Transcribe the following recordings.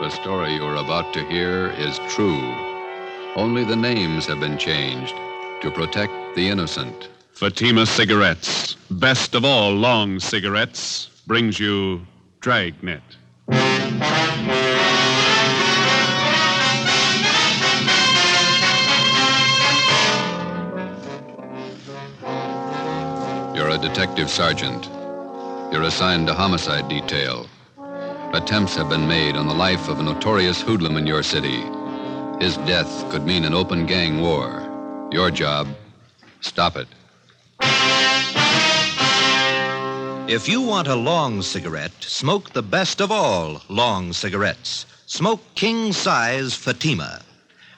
The story you're about to hear is true. Only the names have been changed to protect the innocent. Fatima Cigarettes, best of all long cigarettes, brings you Dragnet. You're a detective sergeant. You're assigned to homicide detail. Attempts have been made on the life of a notorious hoodlum in your city. His death could mean an open gang war. Your job, stop it. If you want a long cigarette, smoke the best of all long cigarettes. Smoke king-size Fatima.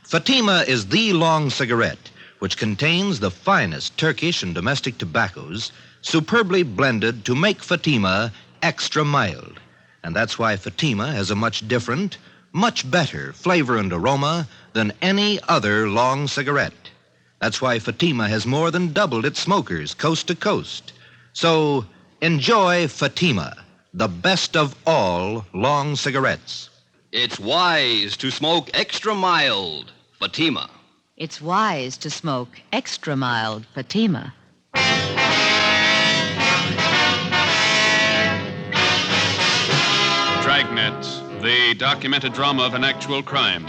Fatima is the long cigarette, which contains the finest Turkish and domestic tobaccos, superbly blended to make Fatima extra mild. And that's why Fatima has a much different, much better flavor and aroma than any other long cigarette. That's why Fatima has more than doubled its smokers coast to coast. So enjoy Fatima, the best of all long cigarettes. It's wise to smoke extra mild Fatima. It's wise to smoke extra mild Fatima. Dragnet, the documented drama of an actual crime.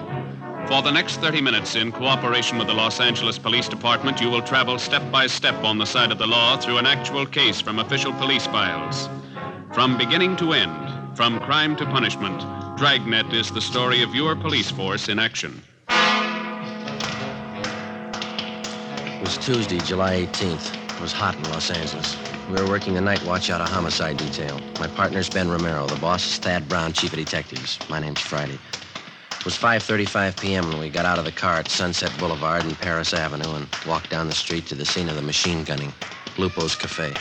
For the next 30 minutes, in cooperation with the Los Angeles Police Department, you will travel step by step on the side of the law through an actual case from official police files. From beginning to end, from crime to punishment, Dragnet is the story of your police force in action. It was Tuesday, July 18th. It was hot in Los Angeles. We were working the night watch out of homicide detail. My partner's Ben Romero. The boss is Thad Brown, chief of detectives. My name's Friday. It was 5:35 p.m. when we got out of the car at Sunset Boulevard and Paris Avenue and walked down the street to the scene of the machine gunning, Lupo's Cafe.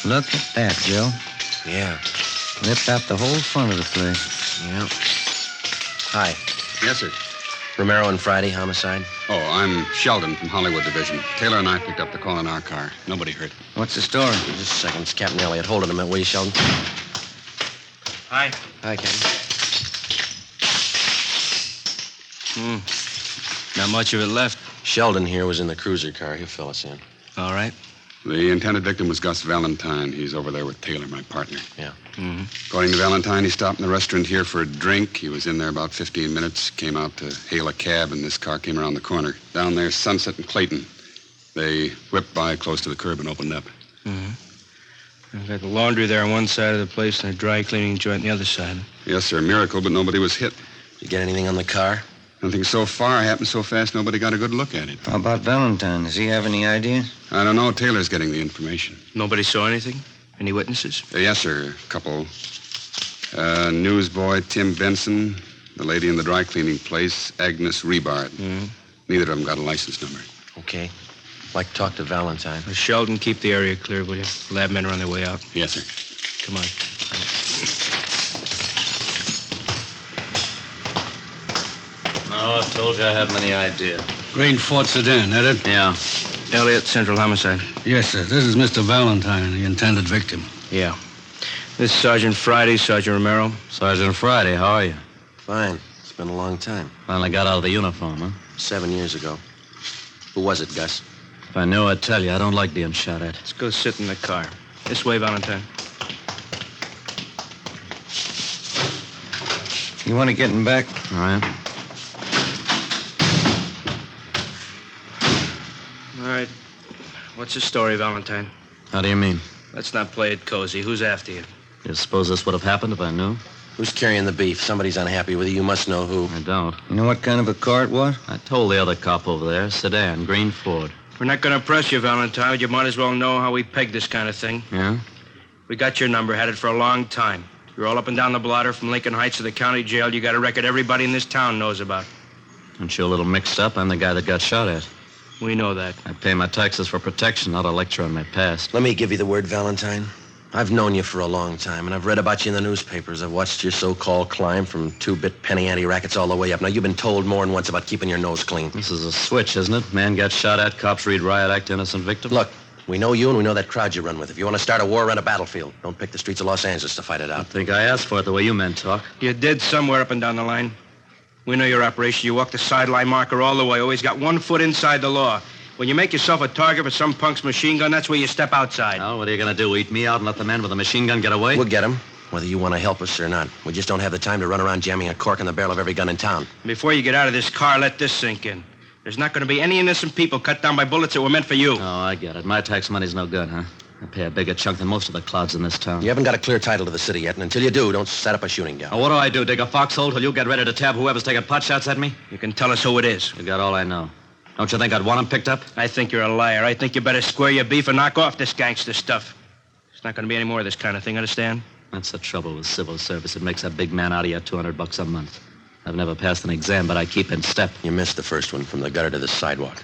Look at that, Joe. Yeah. Ripped out the whole front of the place. Yeah. Hi. Yes, sir. Romero and Friday, homicide. Oh, I'm Sheldon from Hollywood Division. Taylor and I picked up the call in our car. Nobody hurt. What's the story? Just a second. It's Captain Elliott. Hold it a minute, will you, Sheldon? Hi. Hi, Captain. Not much of it left. Sheldon here was in the cruiser car. He'll fill us in. All right. The intended victim was Gus Valentine. He's over there with Taylor, my partner. Yeah. According to Valentine, he stopped in the restaurant here for a drink. He was in there about 15 minutes, came out to hail a cab, and this car came around the corner. Down there, Sunset and Clayton. They whipped by close to the curb and opened up. I've got the laundry there on one side of the place and a dry cleaning joint on the other side. Yes, sir, miracle, but nobody was hit. You get anything on the car? Nothing so far happened so fast nobody got a good look at it. How about Valentine? Does he have any ideas? I don't know. Taylor's getting the information. Nobody saw anything? Any witnesses? Yes, sir. A couple. Newsboy Tim Benson, the lady in the dry cleaning place, Agnes Rebard. Neither of them got a license number. Okay. Like to talk to Valentine. Sheldon, keep the area clear, will you? Lab men are on their way out. Yes, sir. Come on. Oh, I told you I haven't any idea. Green Ford sedan, that it? Yeah. Elliott, Central Homicide. Yes, sir. This is Mr. Valentine, the intended victim. Yeah. This is Sergeant Friday, Sergeant Romero. Sergeant Friday, how are you? Fine. It's been a long time. Finally got out of the uniform, huh? 7 years ago. Who was it, Gus? If I knew, I'd tell you. I don't like being shot at. Let's go sit in the car. This way, Valentine. You want to get him back? All right. All right. What's the story, Valentine? How do you mean? Let's not play it cozy. Who's after you? You suppose this would have happened if I knew? Who's carrying the beef? Somebody's unhappy with you. You must know who. I don't. You know what kind of a car it was? I told the other cop over there. Sedan, green Ford. We're not going to press you, Valentine, but you might as well know how we peg this kind of thing. Yeah? We got your number, had it for a long time. You're all up and down the blotter from Lincoln Heights to the county jail. You got a record everybody in this town knows about. Aren't you a little mixed up? I'm the guy that got shot at. We know that. I pay my taxes for protection, not a lecture on my past. Let me give you the word, Valentine. I've known you for a long time, and I've read about you in the newspapers. I've watched your so-called climb from two-bit penny ante rackets all the way up. Now, you've been told more than once about keeping your nose clean. This is a switch, isn't it? Man gets shot at, cops read riot act, innocent victim. Look, We know you and we know that crowd you run with. If you want to start a war, run a battlefield. Don't pick the streets of Los Angeles to fight it I out. think I asked for it the way you men talk. You did somewhere up and down the line. We know your operation. You walk the sideline marker all the way. Always got 1 foot inside the law. When you make yourself a target for some punk's machine gun, that's where you step outside. Well, what are you going to do, eat me out and let the man with the machine gun get away? We'll get him, whether you want to help us or not. We just don't have the time to run around jamming a cork in the barrel of every gun in town. Before you get out of this car, let this sink in. There's not going to be any innocent people cut down by bullets that were meant for you. Oh, I get it. My tax money's no good, huh? I pay a bigger chunk than most of the clouds in this town. You haven't got a clear title to the city yet, and until you do, don't set up a shooting gallery. Now, what do I do, dig a foxhole till you get ready to tab whoever's taking pot shots at me? You can tell us who it is. You got all I know. Don't you think I'd want him picked up? I think you're a liar. I think you better square your beef and knock off this gangster stuff. There's not going to be any more of this kind of thing, understand? That's the trouble with civil service. It makes a big man out of you $200 a month. I've never passed an exam, but I keep in step. You missed the first one, from the gutter to the sidewalk.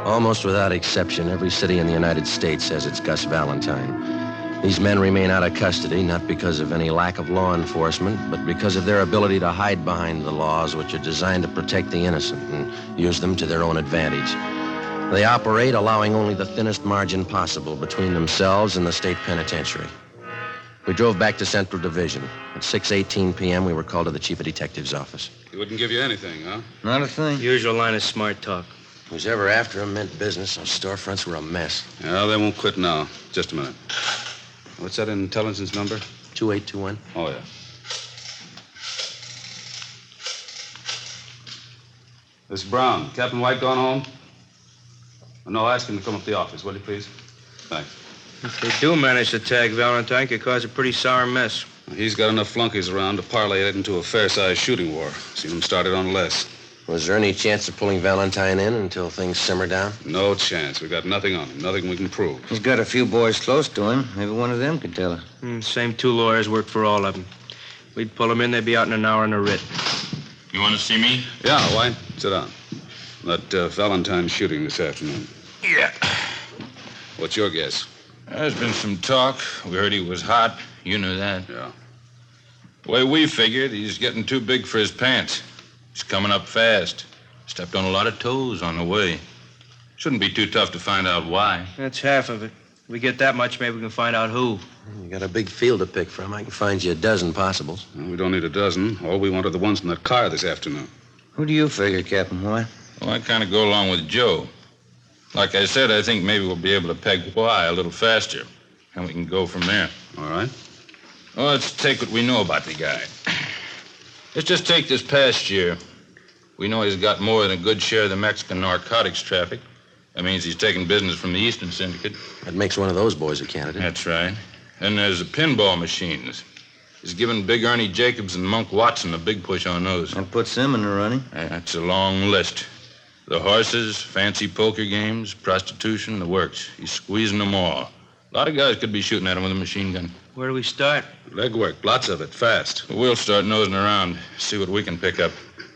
Almost without exception, every city in the United States has its Gus Valentine. These men remain out of custody, not because of any lack of law enforcement, but because of their ability to hide behind the laws which are designed to protect the innocent and use them to their own advantage. They operate allowing only the thinnest margin possible between themselves and the state penitentiary. We drove back to Central Division. At 6:18 p.m., we were called to the chief of detective's office. He wouldn't give you anything, huh? Not a thing. Usual line of smart talk. Who's ever after him meant business. Those storefronts were a mess. Yeah, they won't quit now. Just a minute. What's that intelligence number? 2821. Oh, yeah. This Brown. Captain White gone home? No, ask him to come up to the office, will you, please? Thanks. If they do manage to tag Valentine, it could cause a pretty sour mess. He's got enough flunkies around to parlay it into a fair-sized shooting war. Seen him started on less. Was there any chance of pulling Valentine in until things simmer down? No chance. We've got nothing on him. Nothing we can prove. He's got a few boys close to him. Maybe one of them could tell us. Same 2 lawyers work for all of them. We'd pull them in, they'd be out in an hour in a writ. You want to see me? Yeah, White. Sit down. That Valentine shooting this afternoon. Yeah. What's your guess? There's been some talk. We heard he was hot. You knew that. Yeah. The way we figured, he's getting too big for his pants. He's coming up fast. Stepped on a lot of toes on the way. Shouldn't be too tough to find out why. That's half of it. If we get that much, maybe we can find out who. You got a big field to pick from. I can find you a dozen possibles. Well, we don't need a dozen. All we want are the ones in that car this afternoon. Who do you figure, Captain White? Well, I kind of go along with Joe. Like I said, I think maybe we'll be able to peg why a little faster. And we can go from there. All right. Well, let's take what we know about the guy. Let's just take this past year. We know he's got more than a good share of the Mexican narcotics traffic. That means he's taking business from the Eastern Syndicate. That makes one of those boys a candidate. That's right. And there's the pinball machines. He's given Big Ernie Jacobs and Monk Watson a big push on those. That puts them in the running. That's a long list. The horses, fancy poker games, prostitution, the works. He's squeezing them all. A lot of guys could be shooting at him with a machine gun. Where do we start? Legwork. Lots of it. Fast. We'll start nosing around, see what we can pick up.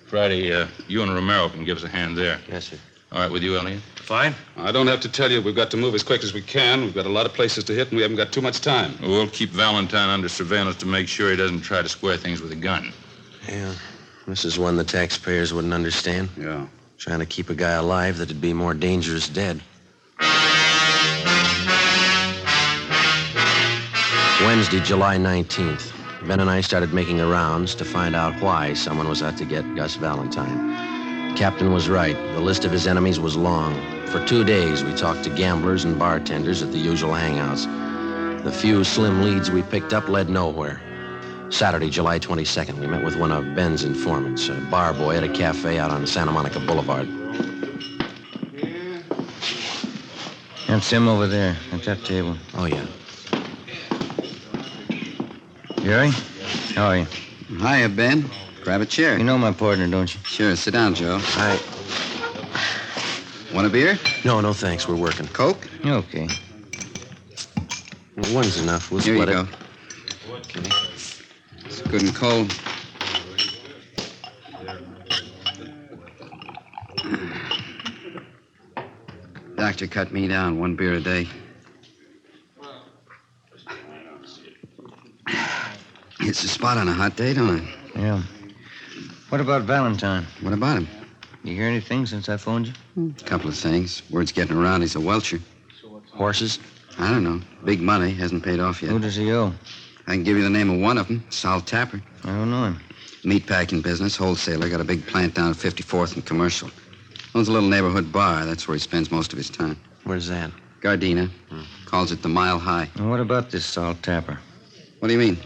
Friday, you and Romero can give us a hand there. Yes, sir. All right, with you, Elliot? Fine. I don't have to tell you we've got to move as quick as we can. We've got a lot of places to hit, and we haven't got too much time. We'll keep Valentine under surveillance to make sure he doesn't try to square things with a gun. Yeah. This is one the taxpayers wouldn't understand. Yeah. Trying to keep a guy alive that'd be more dangerous dead. Wednesday, July 19th. Ben and I started making the rounds to find out why someone was out to get Gus Valentine. Captain was right. The list of his enemies was long. For 2 days, we talked to gamblers and bartenders at the usual hangouts. The few slim leads we picked up led nowhere. Saturday, July 22nd, we met with one of Ben's informants, a bar boy at a cafe out on Santa Monica Boulevard. That's him over there at that table. Oh, yeah. Jerry? How are you? Hiya, Ben. Grab a chair. You know my partner, don't you? Sure. Sit down, Joe. Hi. Want a beer? No, thanks. We're working. Coke? Okay. One's enough. We'll Here split you it. go. Okay. It's good and cold. Doctor cut me down 1 beer a day. It's a spot on a hot day, don't it? Yeah. What about Valentine? What about him? You hear anything since I phoned you? A couple of things. Word's getting around he's a welcher. Horses? I don't know. Big money. Hasn't paid off yet. Who does he owe? I can give you the name of one of them. Sal Tapper. I don't know him. Meatpacking business, wholesaler. Got a big plant down at 54th and Commercial. Owns a little neighborhood bar. That's where he spends most of his time. Where's that? Gardena. Calls it the Mile High. And what about this Salt Tapper? What do you mean?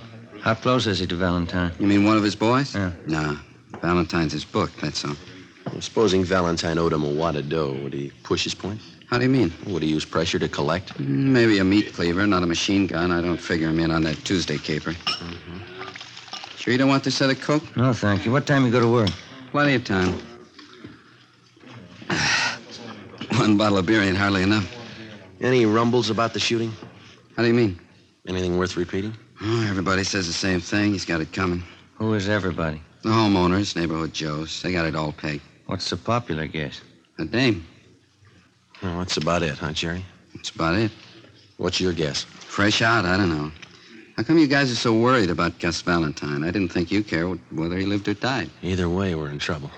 How close is he to Valentine? You mean one of his boys? Yeah. Nah. Valentine's his book, that's all. Supposing Valentine owed him a wad of dough, would he push his point? How do you mean? Would he use pressure to collect? Maybe a meat cleaver, not a machine gun. I don't figure him in on that Tuesday caper. Sure you don't want this other Coke? No, thank you. What time you go to work? Plenty of time. One bottle of beer ain't hardly enough. Any rumbles about the shooting? How do you mean? Anything worth repeating? Oh, everybody says the same thing. He's got it coming. Who is everybody? The homeowners, neighborhood Joes. They got it all pegged. What's the popular guess? A dame. Well, that's about it, huh, Jerry? That's about it. What's your guess? Fresh out, I don't know. How come you guys are so worried about Gus Valentine? I didn't think you cared whether he lived or died. Either way, we're in trouble.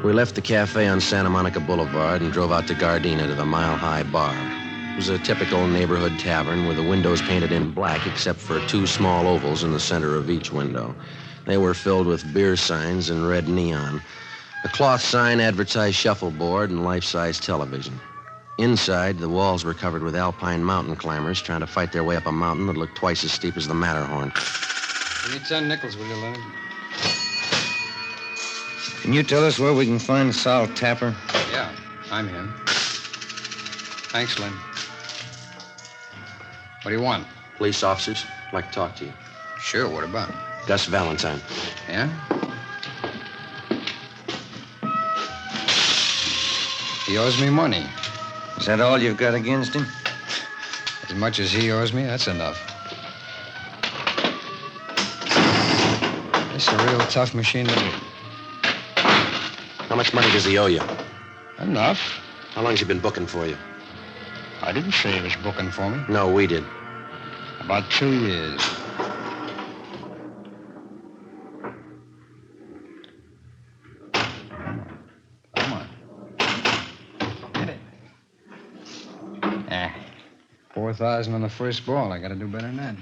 We left the cafe on Santa Monica Boulevard and drove out to Gardena to the Mile High Bar. It was a typical neighborhood tavern with the windows painted in black except for 2 small ovals in the center of each window. They were filled with beer signs in red neon. A cloth sign advertised shuffleboard and life-size television. Inside, the walls were covered with alpine mountain climbers trying to fight their way up a mountain that looked twice as steep as the Matterhorn. Give me 10 nickels, will you, Leonard? Can you tell us where we can find Sal Tapper? Yeah, I'm him. Thanks, Lynn. What do you want? Police officers, I'd like to talk to you. Sure, what about? Gus Valentine. Yeah? He owes me money. Is that all you've got against him? As much as he owes me, that's enough. It's a real tough machine to beat. How much money does he owe you? Enough. How long's he been booking for you? I didn't say he was booking for me. No, we did. About 2 years. Come on. Hit it. 4,000 on the first ball. I gotta do better than that.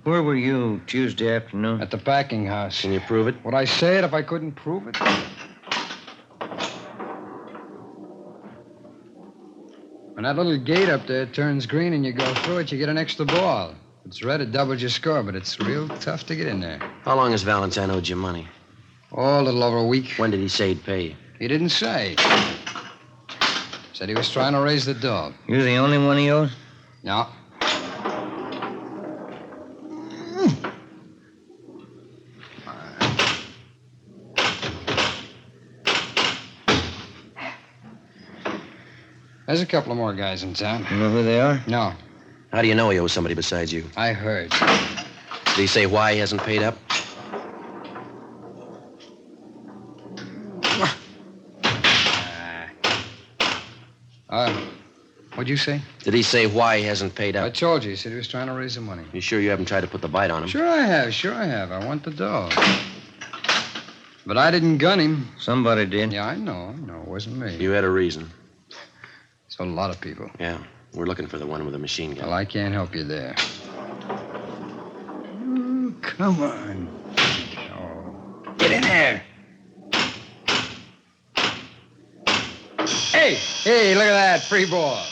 Where were you Tuesday afternoon? At the packing house. Can you prove it? Would I say it if I couldn't prove it? When that little gate up there turns green and you go through it, you get an extra ball. If it's red, it doubles your score, but it's real tough to get in there. How long has Valentine owed you money? Oh, a little over a week. When did he say he'd pay you? He didn't say. Said he was trying to raise the dog. You're the only one he owes? No. There's a couple of more guys in town. You know who they are? No. How do you know he owes somebody besides you? I heard. Did he say why he hasn't paid up? What'd you say? Did he say why he hasn't paid I up? told you. He said he was trying to raise the money. You sure you haven't tried to put the bite on him? Sure I have. I want the dog. But I didn't gun him. Somebody did. Yeah, I know. It wasn't me. You had a reason. It's a lot of people. Yeah. We're looking for the one with the machine gun. Well, I can't help you there. Oh, come on. Oh. Get in there. Hey, look at that. Free ball.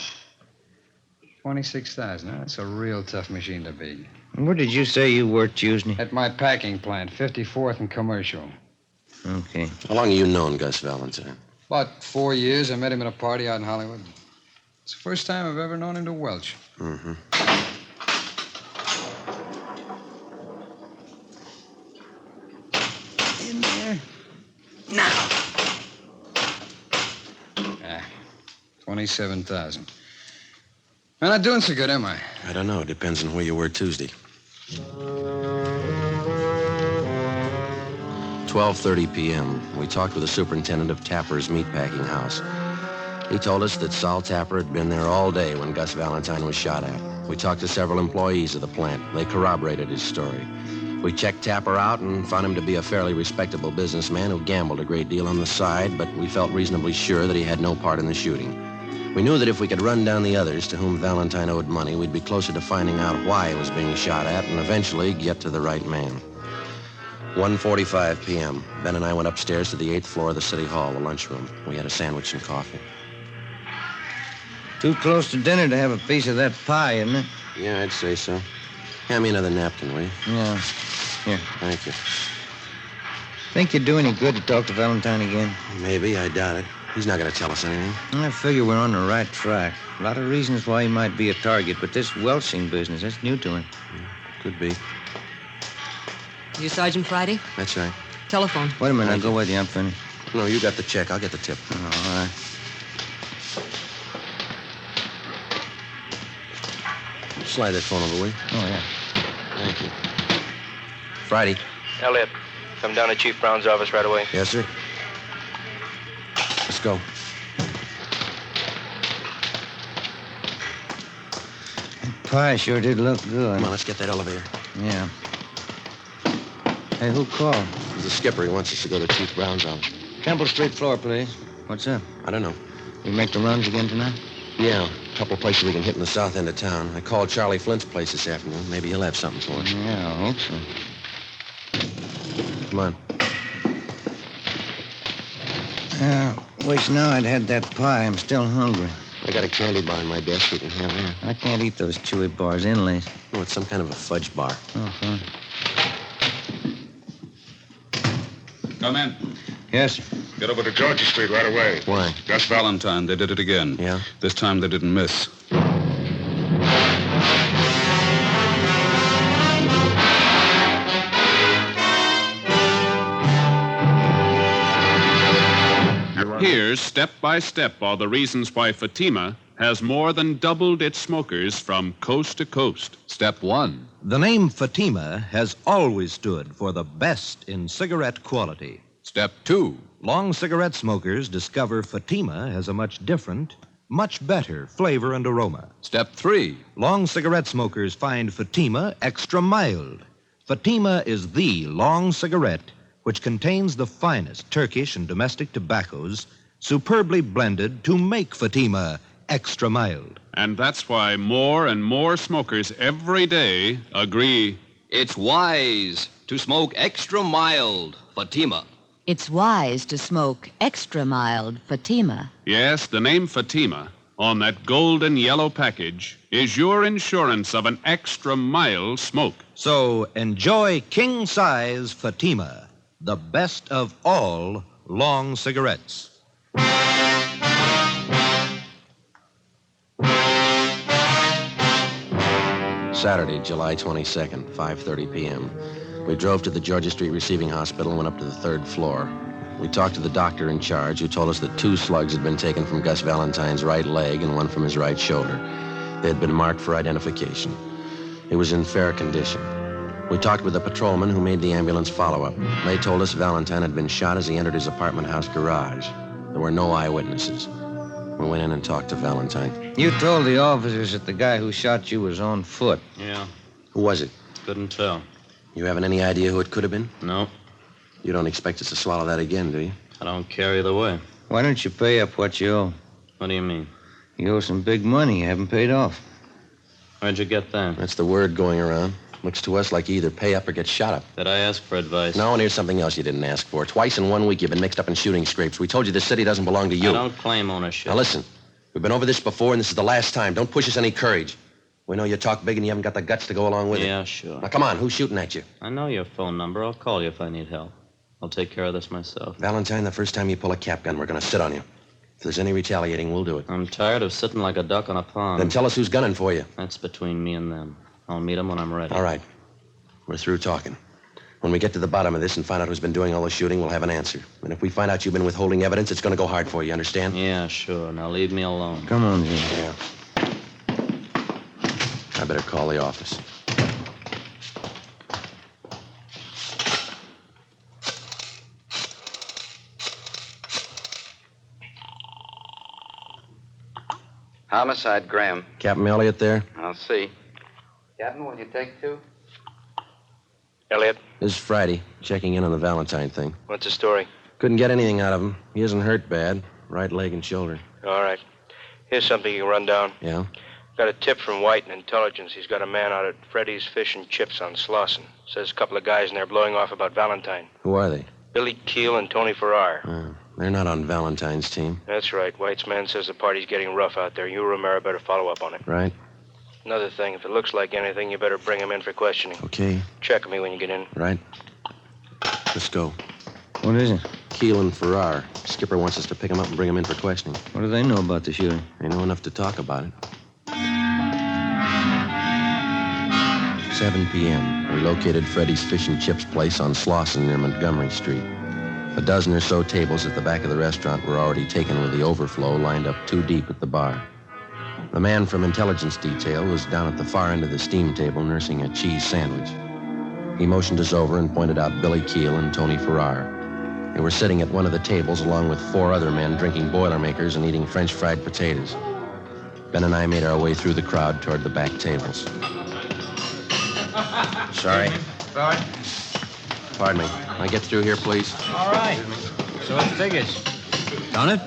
26,000. That's a real tough machine to beat. Where did you say you worked Tuesday? At my packing plant, 54th and Commercial. Okay. How long have you known Gus Valentine? About 4 years. I met him at a party out in Hollywood. It's the first time I've ever known him to welch. Mm-hmm. In there. Now. 27,000. I'm not doing so good, am I? I don't know. It depends on where you were Tuesday. 12:30 p.m. We talked with the superintendent of Tapper's meatpacking house. He told us that Sal Tapper had been there all day when Gus Valentine was shot at. We talked to several employees of the plant. They corroborated his story. We checked Tapper out and found him to be a fairly respectable businessman who gambled a great deal on the side, but we felt reasonably sure that he had no part in the shooting. We knew that if we could run down the others to whom Valentine owed money, we'd be closer to finding out why he was being shot at and eventually get to the right man. 1:45 p.m. Ben and I went upstairs to the 8th floor of the city hall, the lunchroom. We had a sandwich and coffee. Too close to dinner to have a piece of that pie, isn't it? Yeah, I'd say so. Hand me another napkin, will you? Yeah. Here. Thank you. Think you'd do any good to talk to Valentine again? Maybe. I doubt it. He's not going to tell us anything. I figure we're on the right track. A lot of reasons why he might be a target, but this welching business, that's new to him. Could be. You Sergeant Friday? That's right. Telephone. Wait a minute. I'll go with you. I'm finished. No, you got the check. I'll get the tip. Oh, all right. Slide that phone over, will you? Oh, yeah. Thank you. Friday. Elliot, come down to Chief Brown's office right away. Yes, sir. Let's go. Pie sure did look good. Come on, let's get that elevator. Yeah. Hey, who called? He's the skipper. He wants us to go to Chief Brown's office. Temple Street floor, please. What's up? I don't know. We make the runs again tonight? Yeah, a couple places we can hit in the south end of town. I called Charlie Flint's place this afternoon. Maybe he'll have something for us. Yeah, I hope so. Come on. Wish now I'd had that pie. I'm still hungry. I got a candy bar in my desk you can have there. I can't eat those chewy bars inlays. Oh, it's some kind of a fudge bar. Oh, fine. Come in. Yes, sir. Get over to Georgia Street right away. Why? Gus Valentine. They did it again. Yeah? This time they didn't miss. Here, step by step, are the reasons why Fatima has more than doubled its smokers from coast to coast. Step 1. The name Fatima has always stood for the best in cigarette quality. Step 2. Long cigarette smokers discover Fatima has a much different, much better flavor and aroma. Step 3. Long cigarette smokers find Fatima extra mild. Fatima is the long cigarette which contains the finest Turkish and domestic tobaccos superbly blended to make Fatima extra mild. And that's why more and more smokers every day agree It's wise to smoke extra mild Fatima. It's wise to smoke extra mild Fatima. yes, the name Fatima on that golden yellow package is your insurance of an extra mild smoke. So enjoy king-size Fatima, the best of all long cigarettes. Saturday, July 22nd, 5:30 p.m. We drove to the Georgia Street Receiving Hospital and went up to the 3rd floor. We talked to the doctor in charge, who told us that 2 slugs had been taken from Gus Valentine's right leg and 1 from his right shoulder. They had been marked for identification. He was in fair condition. We talked with the patrolman who made the ambulance follow-up. They told us Valentine had been shot as he entered his apartment house garage. There were no eyewitnesses. We went in and talked to Valentine. You told the officers that the guy who shot you was on foot. Yeah, Who was it? couldn't tell. You haven't any idea who it could have been? No, You don't expect us to swallow that again, do you? I don't care either way. Why don't you pay up what you owe? What do you mean? You owe some big money you haven't paid off. Where'd you get that? That's the word going around. Looks to us like you either pay up or get shot up. Did I ask for advice? No, and here's something else you didn't ask for. Twice in 1 week you've been mixed up in shooting scrapes. We told you the city doesn't belong to you. I don't claim ownership. Now listen, we've been over this before, and this is the last time. Don't push us any courage. We know you talk big and you haven't got the guts to go along with it. Yeah, sure. Now come on, who's shooting at you? I know your phone number. I'll call you if I need help. I'll take care of this myself. Valentine, the first time you pull a cap gun, we're going to sit on you. If there's any retaliating, we'll do it. I'm tired of sitting like a duck on a pond. Then tell us who's gunning for you. That's between me and them. I'll meet them when I'm ready. All right. We're through talking. When we get to the bottom of this and find out who's been doing all the shooting, we'll have an answer. And if we find out you've been withholding evidence, it's going to go hard for you, understand? Yeah, sure. Now leave me alone. Come on, Jim. Yeah. I better call the office. Homicide, Graham. Captain Elliott there? I'll see. Captain, will you take 2? Elliot, This is Friday, checking in on the Valentine thing. what's the story? Couldn't get anything out of him. He isn't hurt bad. Right leg and shoulder. All right. Here's something you can run down. Yeah? Got a tip from White in Intelligence. He's got a man out at Freddy's Fish and Chips on Slauson. Says a couple of guys in there blowing off about Valentine. Who are they? Billy Keel and Tony Farrar. They're not on Valentine's team. That's right. White's man says the party's getting rough out there. You, Romero, better follow up on it. Right? Another thing, if it looks like anything, you better bring him in for questioning. Okay. Check me when you get in. Right. Let's go. What is it? Keel and Farrar. Skipper wants us to pick him up and bring him in for questioning. What do they know about the shooting? They know enough to talk about it. 7 p.m. We located Freddy's Fish and Chips place on Slauson near Montgomery Street. A dozen or so tables at the back of the restaurant were already taken with the overflow lined up 2 deep at the bar. The man from Intelligence Detail was down at the far end of the steam table nursing a cheese sandwich. He motioned us over and pointed out Billy Keel and Tony Farrar. They were sitting at one of the tables along with 4 other men drinking Boilermakers and eating French fried potatoes. Ben and I made our way through the crowd toward the back tables. Sorry. Sorry? Pardon me. Can I get through here, please? All right. So it figures. Done it?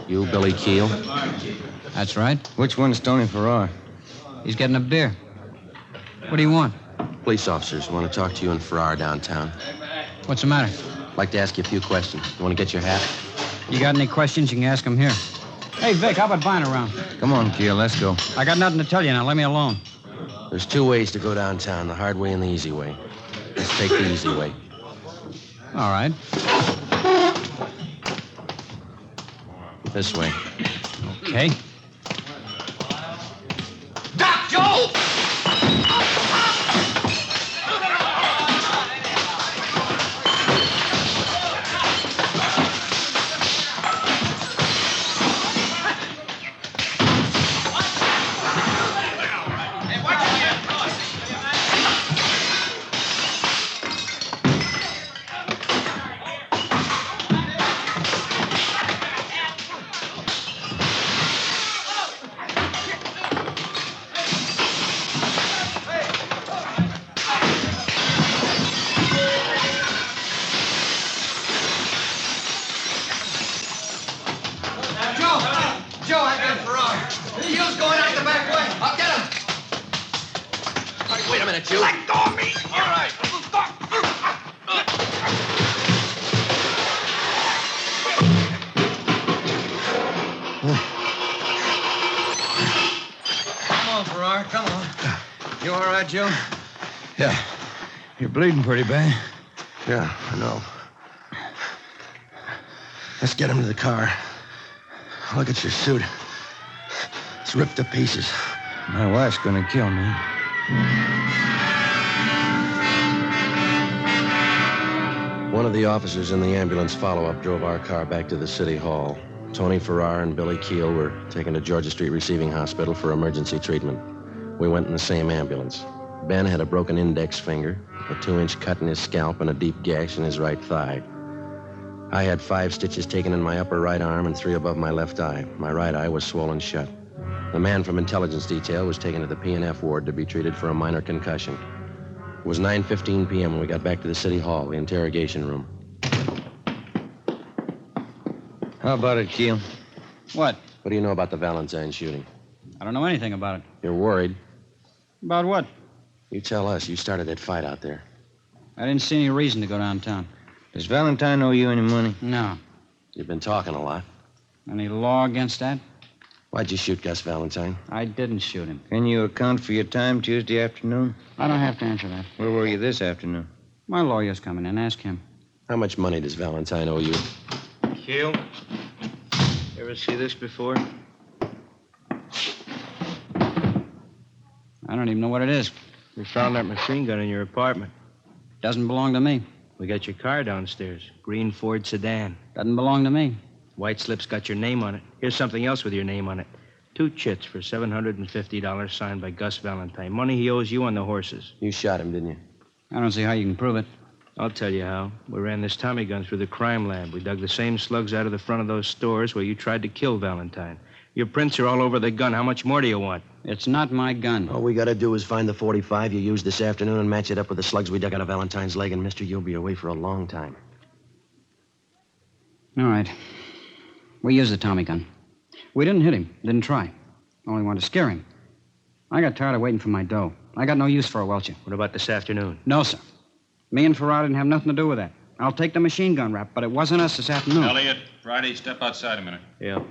You, Billy Keel? That's right. Which one's Tony Farrar? He's getting a beer. What do you want? Police officers want to talk to you and Farrar downtown. What's the matter? I'd like to ask you a few questions. You want to get your hat? You got any questions, you can ask him here. Hey, Vic, how about buying around? Come on, Keel, let's go. I got nothing to tell you now. Let me alone. There's 2 ways to go downtown, the hard way and the easy way. Let's take the easy way. All right. This way. Okay. Doc Joe! Joe, I got Farrar. Keel's going out the back way. I'll get him. All right, wait a minute, Joe. Let go of me. All right. Come on, Farrar, come on. You all right, Joe? Yeah. You're bleeding pretty bad. Yeah, I know. Let's get him to the car. Look at your suit. It's ripped to pieces. My wife's gonna kill me. One of the officers in the ambulance follow-up drove our car back to the city hall. Tony Farrar and Billy Keel were taken to Georgia Street Receiving Hospital for emergency treatment. We went in the same ambulance. Ben had a broken index finger, a 2-inch cut in his scalp, and a deep gash in his right thigh. I had 5 stitches taken in my upper right arm and 3 above my left eye. My right eye was swollen shut. The man from Intelligence Detail was taken to the P&F ward to be treated for a minor concussion. It was 9:15 p.m. when we got back to the city hall, the interrogation room. How about it, Keel? What? What do you know about the Valentine shooting? I don't know anything about it. You're worried. About what? You tell us. You started that fight out there. I didn't see any reason to go downtown. Does Valentine owe you any money? No. You've been talking a lot. Any law against that? Why'd you shoot Gus Valentine? I didn't shoot him. Can you account for your time Tuesday afternoon? I don't have to answer that. Where were you this afternoon? My lawyer's coming in. Ask him. How much money does Valentine owe you? Keel, ever see this before? I don't even know what it is. We found that machine gun in your apartment. Doesn't belong to me. We got your car downstairs. Green Ford sedan. Doesn't belong to me. White slip's got your name on it. Here's something else with your name on it. 2 chits for $750 signed by Gus Valentine. Money he owes you on the horses. You shot him, didn't you? I don't see how you can prove it. I'll tell you how. We ran this Tommy gun through the crime lab. We dug the same slugs out of the front of those stores where you tried to kill Valentine. Your prints are all over the gun. How much more do you want? It's not my gun. All we gotta do is find the 45 you used this afternoon and match it up with the slugs we dug out of Valentine's leg, and mister, you'll be away for a long time. All right. We used the Tommy gun. We didn't hit him. Didn't try. Only wanted to scare him. I got tired of waiting for my dough. I got no use for a welcher. What about this afternoon? No, sir. Me and Farrar didn't have nothing to do with that. I'll take the machine gun rap, but it wasn't us this afternoon. Elliot, Friday, step outside a minute. Yeah.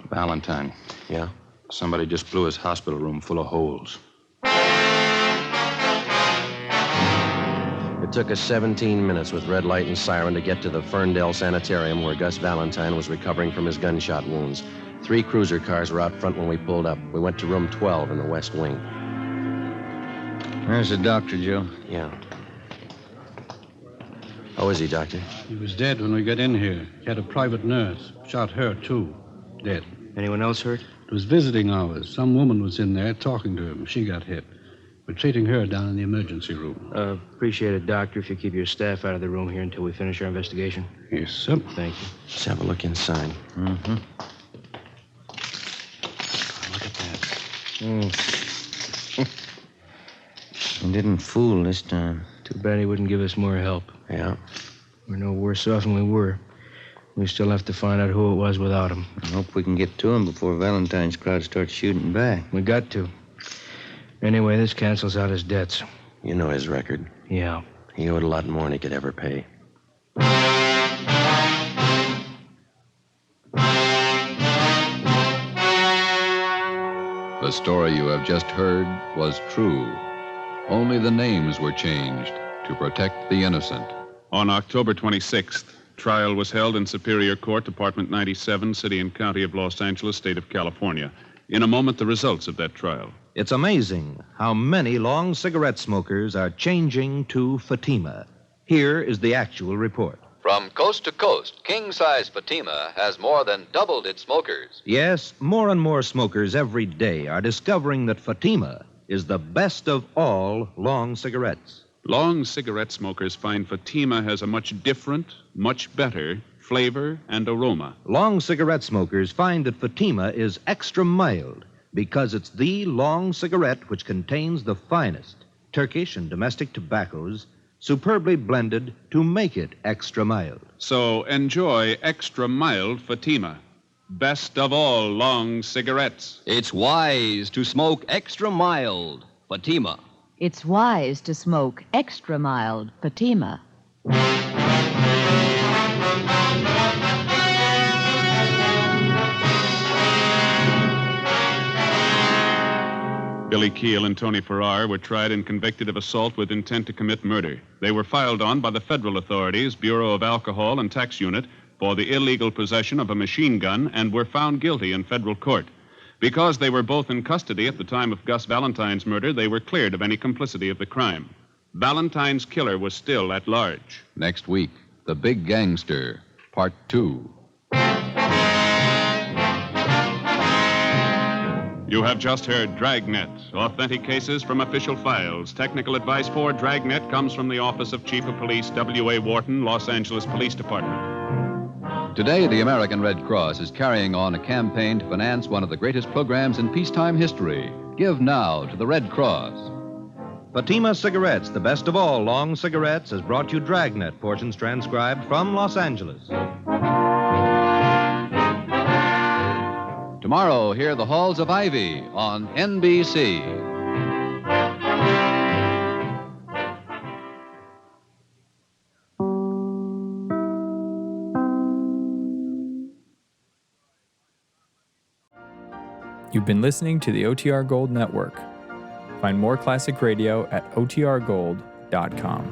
Valentine. Yeah? Somebody just blew his hospital room full of holes. It took us 17 minutes with red light and siren to get to the Ferndale Sanitarium where Gus Valentine was recovering from his gunshot wounds. 3 cruiser cars were out front when we pulled up. We went to room 12 in the West Wing. There's the doctor, Joe. Yeah. How is he, Doctor? He was dead when we got in here. He had a private nurse. Shot her, too. Dead. Anyone else hurt? It was visiting hours. Some woman was in there talking to him. She got hit. We're treating her down in the emergency room. Appreciate it, Doctor, if you keep your staff out of the room here until we finish our investigation. Yes, sir. Thank you. Let's have a look inside. Mm-hmm. Look at that. He didn't fool this time. Too bad he wouldn't give us more help. Yeah. We're no worse off than we were. We still have to find out who it was without him. I hope we can get to him before Valentine's crowd starts shooting back. We got to. Anyway, this cancels out his debts. You know his record. Yeah. He owed a lot more than he could ever pay. The story you have just heard was true. Only the names were changed to protect the innocent. On October 26th, trial was held in Superior Court, Department 97, City and County of Los Angeles, State of California. In a moment, the results of that trial. It's amazing how many long cigarette smokers are changing to Fatima. Here is the actual report. From coast to coast, king-size Fatima has more than doubled its smokers. Yes, more and more smokers every day are discovering that Fatima is the best of all long cigarettes. Long cigarette smokers find Fatima has a much different, much better flavor and aroma. Long cigarette smokers find that Fatima is extra mild because it's the long cigarette which contains the finest Turkish and domestic tobaccos superbly blended to make it extra mild. So enjoy extra mild Fatima. Best of all long cigarettes. It's wise to smoke extra mild Fatima. It's wise to smoke extra mild Fatima. Billy Keel and Tony Farrar were tried and convicted of assault with intent to commit murder. They were filed on by the federal authorities, Bureau of Alcohol and Tax Unit, for the illegal possession of a machine gun and were found guilty in federal court. Because they were both in custody at the time of Gus Valentine's murder, they were cleared of any complicity of the crime. Valentine's killer was still at large. Next week, The Big Gangster, Part 2. You have just heard Dragnet, authentic cases from official files. Technical advice for Dragnet comes from the Office of Chief of Police W.A. Wharton, Los Angeles Police Department. Today, the American Red Cross is carrying on a campaign to finance one of the greatest programs in peacetime history. Give now to the Red Cross. Fatima Cigarettes, the best of all long cigarettes, has brought you Dragnet, portions transcribed from Los Angeles. Tomorrow, hear The Halls of Ivy on NBC. You've been listening to the OTR Gold Network. Find more classic radio at otrgold.com.